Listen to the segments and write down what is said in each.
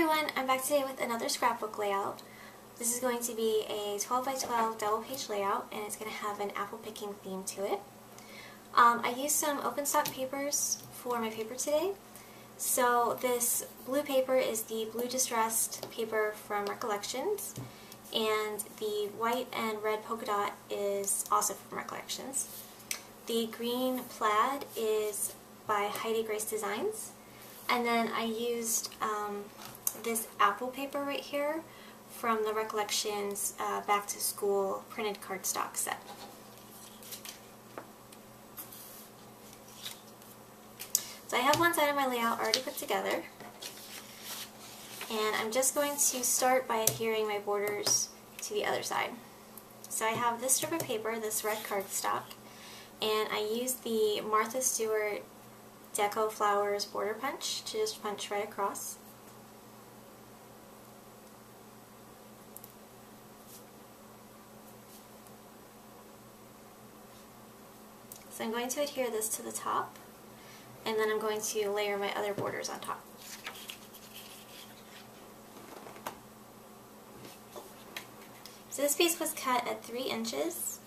everyone, I'm back today with another scrapbook layout. This is going to be a 12 by 12 double page layout, and it's going to have an apple picking theme to it. I used some open stock papers for my paper today. So this blue paper is the blue distressed paper from Recollections, and the white and red polka dot is also from Recollections. The green plaid is by Heidi Grace Designs. And then I used this apple paper right here from the Recollections Back to School printed cardstock set. So I have one side of my layout already put together, and I'm just going to start by adhering my borders to the other side. So I have this strip of paper, this red cardstock, and I used the Martha Stewart Deco Flowers border punch to just punch right across. So I'm going to adhere this to the top, and then I'm going to layer my other borders on top. So this piece was cut at 3 inches,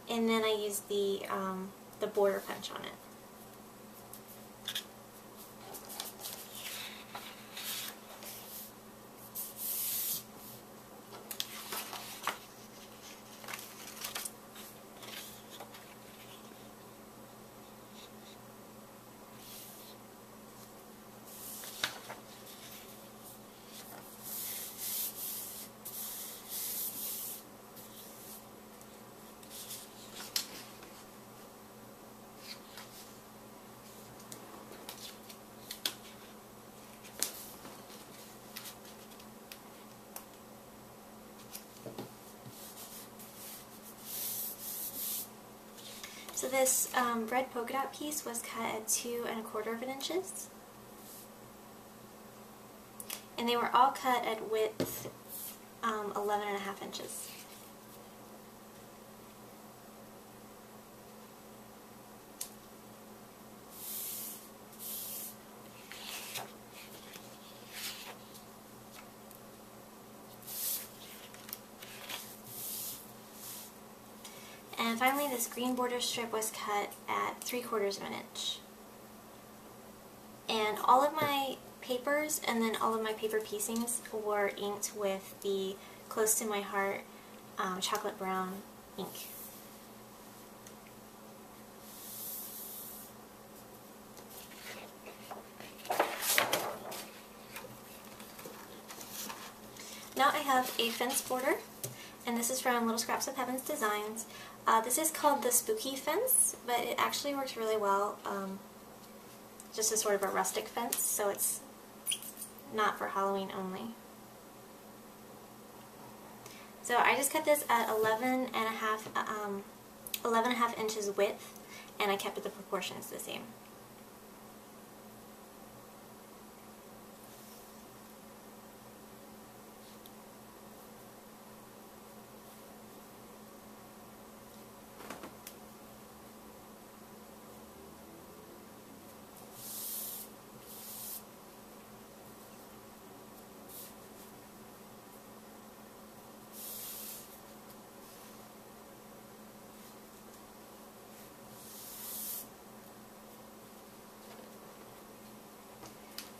and then I used the border punch on it. So this red polka dot piece was cut at 2 1/4 inches, and they were all cut at width 11.5 inches. And finally, this green border strip was cut at 3/4 inch. And all of my papers and then all of my paper piecings were inked with the Close to My Heart chocolate brown ink. Now I have a fence border, and this is from Little Scraps of Heaven's Designs. This is called the Spooky Fence, but it actually works really well just as sort of a rustic fence, so it's not for Halloween only. So I just cut this at 11.5 inches width, and I kept the proportions the same.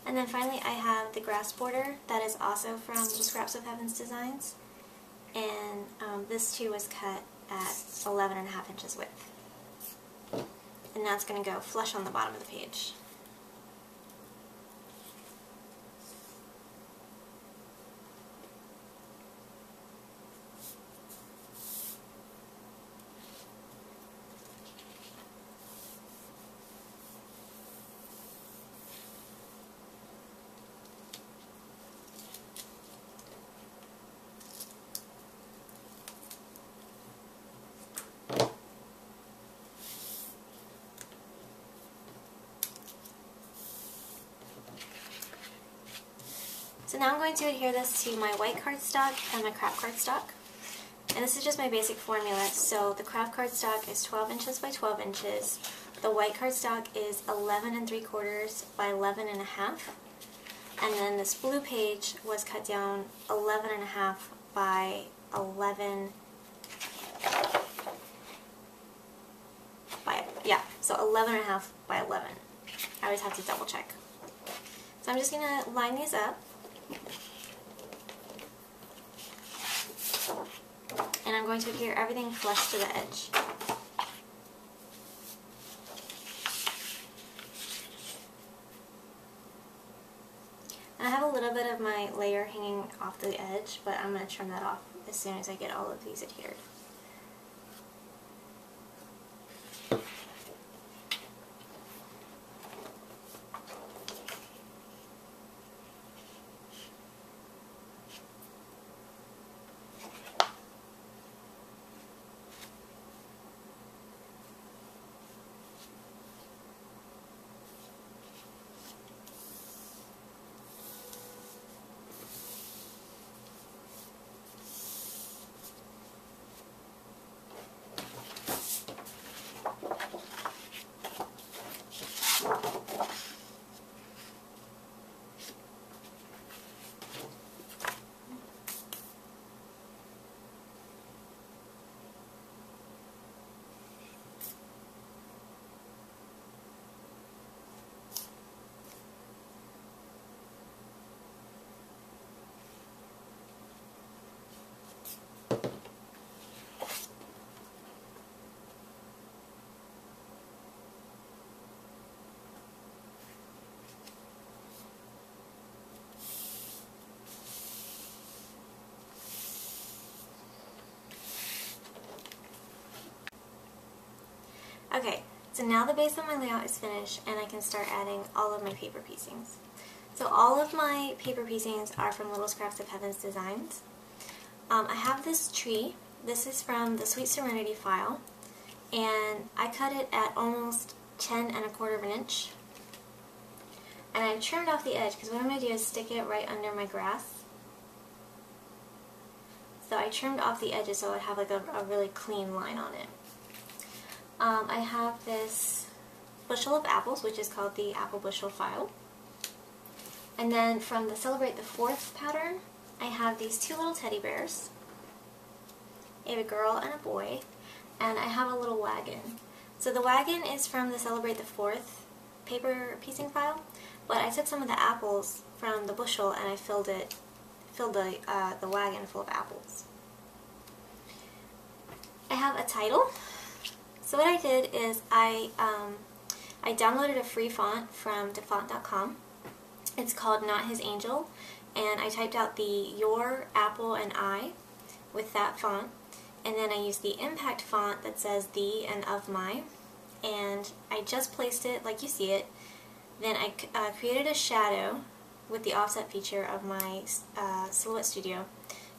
And then finally I have the grass border that is also from Little Scraps of Heaven's Designs, and this too was cut at 11.5 inches width. And now it's going to go flush on the bottom of the page. So now I'm going to adhere this to my white cardstock and my craft cardstock. And this is just my basic formula. So the craft cardstock is 12 inches by 12 inches. The white cardstock is 11 3/4 by 11 1/2. And then this blue page was cut down 11.5 by 11 by, yeah, so 11.5 by 11. I always have to double check. So I'm just going to line these up. And I'm going to adhere everything flush to the edge. And I have a little bit of my layer hanging off the edge, but I'm going to trim that off as soon as I get all of these adhered. Okay, so now the base of my layout is finished and I can start adding all of my paper piecings. So all of my paper piecings are from Little Scraps of Heaven's designs. I have this tree. This is from the Sweet Serenity file, and I cut it at almost 10¼ of an inch. And I trimmed off the edge because what I'm going to do is stick it right under my grass. So I trimmed off the edges so it would have like a really clean line on it. I have this bushel of apples, which is called the Apple Bushel file. And then from the Celebrate the 4th pattern, I have these two little teddy bears. I have a girl and a boy, and I have a little wagon. So the wagon is from the Celebrate the 4th paper piecing file, but I took some of the apples from the bushel and I filled the wagon full of apples. I have a title. So what I did is I downloaded a free font from defont.com. It's called Not His Angel, and I typed out the Your, Apple, and I with that font, and then I used the impact font that says the and of my, and I just placed it like you see it. Then I created a shadow with the offset feature of my Silhouette Studio,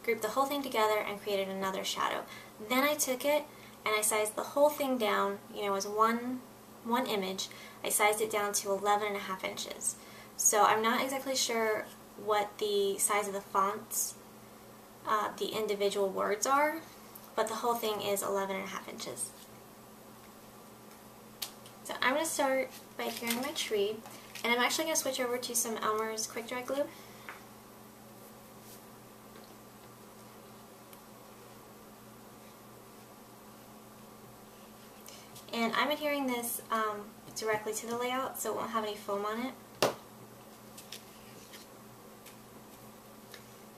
grouped the whole thing together, and created another shadow. Then I took it and I sized the whole thing down, you know, as one image. I sized it down to 11.5 inches. So I'm not exactly sure what the size of the fonts, the individual words are, but the whole thing is 11.5 inches. So I'm going to start by adhering my tree, and I'm actually going to switch over to some Elmer's Quick Dry Glue. And I'm adhering this directly to the layout, so it won't have any foam on it.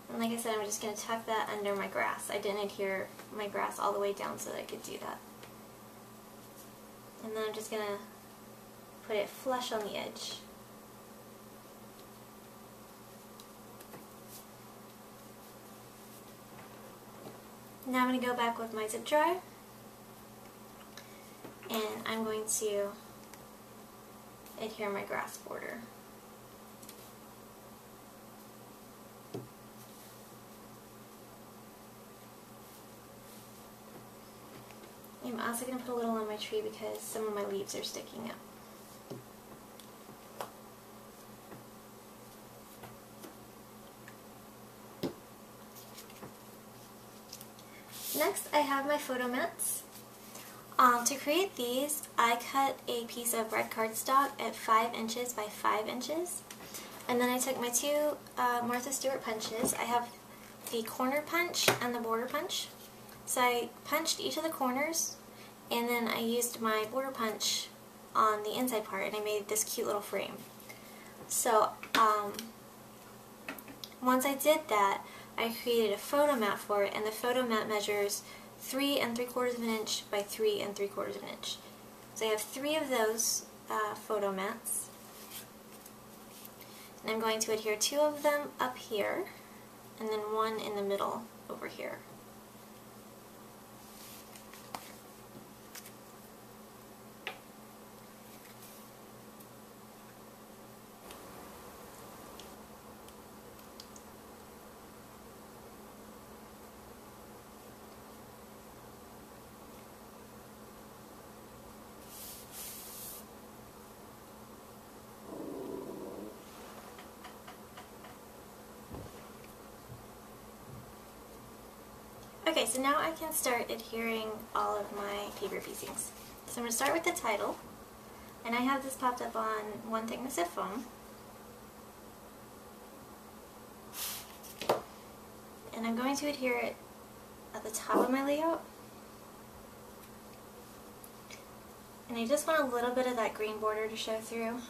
And like I said, I'm just going to tuck that under my grass. I didn't adhere my grass all the way down so that I could do that. And then I'm just going to put it flush on the edge. Now I'm going to go back with my zip dry, and I'm going to adhere my grass border. I'm also going to put a little on my tree because some of my leaves are sticking up. Next, I have my photo mats. To create these, I cut a piece of red cardstock at 5 inches by 5 inches, And then I took my two Martha Stewart punches. I have the corner punch and the border punch. So I punched each of the corners, and then I used my border punch on the inside part, and I made this cute little frame. So once I did that, I created a photo mat for it, and the photo mat measures 3 3/4 of an inch by 3 3/4 of an inch. So I have 3 of those photo mats, and I'm going to adhere 2 of them up here, and then 1 in the middle over here. Okay, so now I can start adhering all of my paper piecings. So I'm going to start with the title, and I have this popped up on 1 thickness of foam. And I'm going to adhere it at the top of my layout. And I just want a little bit of that green border to show through.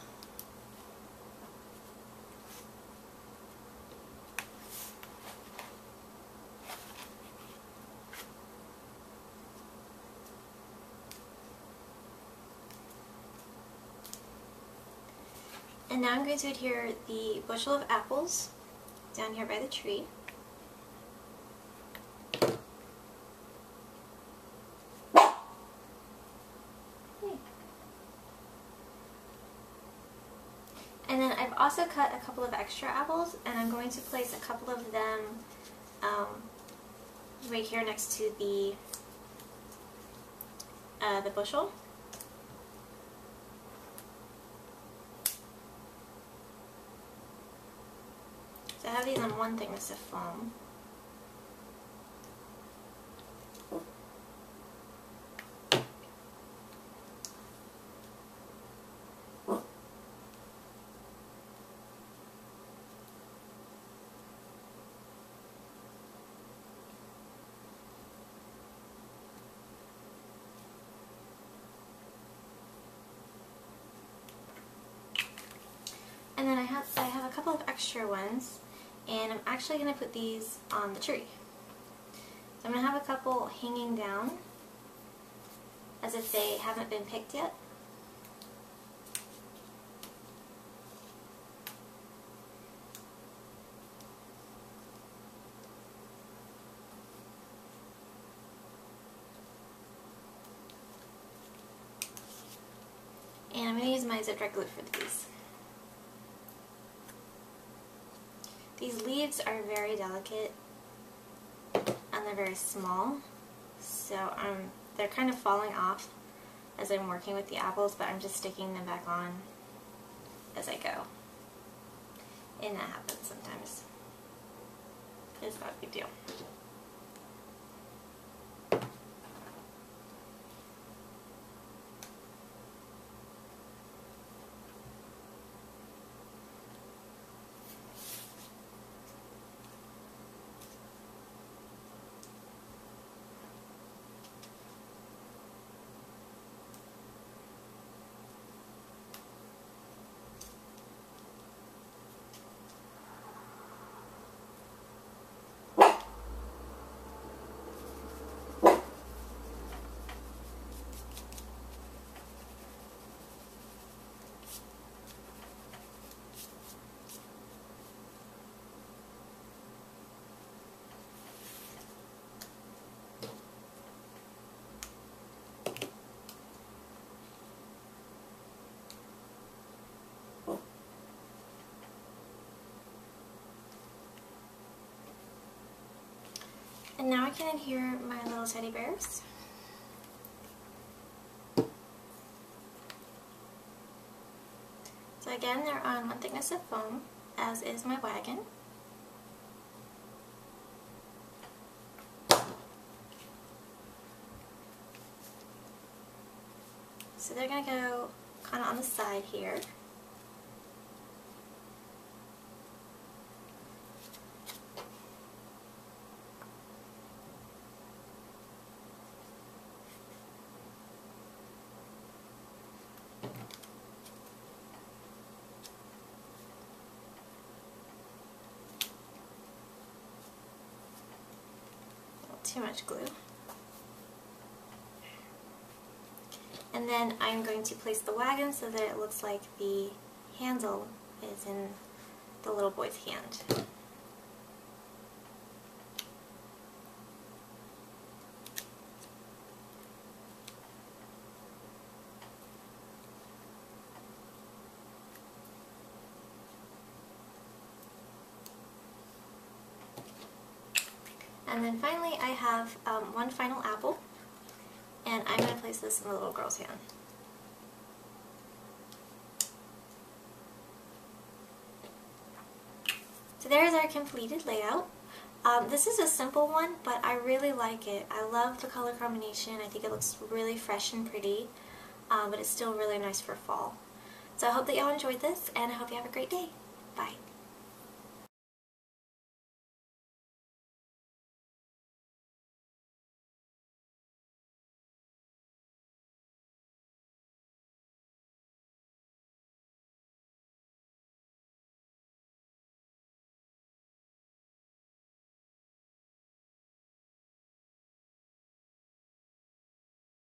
And now I'm going to adhere the bushel of apples down here by the tree. And then I've also cut a couple of extra apples, and I'm going to place a couple of them right here next to the bushel. So I have these on 1 thickness of foam. And then I have a couple of extra ones, and I'm actually going to put these on the tree. So I'm going to have a couple hanging down as if they haven't been picked yet. And I'm going to use my zip-dry glue for these. These leaves are very delicate and they're very small, so they're kind of falling off as I'm working with the apples, but I'm just sticking them back on as I go. And that happens sometimes. It's not a big deal. And now I can adhere my little teddy bears. So again, they're on 1 thickness of foam, as is my wagon. So they're going to go kind of on the side here. too much glue. And then I'm going to place the wagon so that it looks like the handle is in the little boy's hand. And then finally I have one final apple, and I'm going to place this in the little girl's hand. So there's our completed layout. This is a simple one, but I really like it. I love the color combination. I think it looks really fresh and pretty, but it's still really nice for fall. So I hope that y'all enjoyed this, and I hope you have a great day. Bye.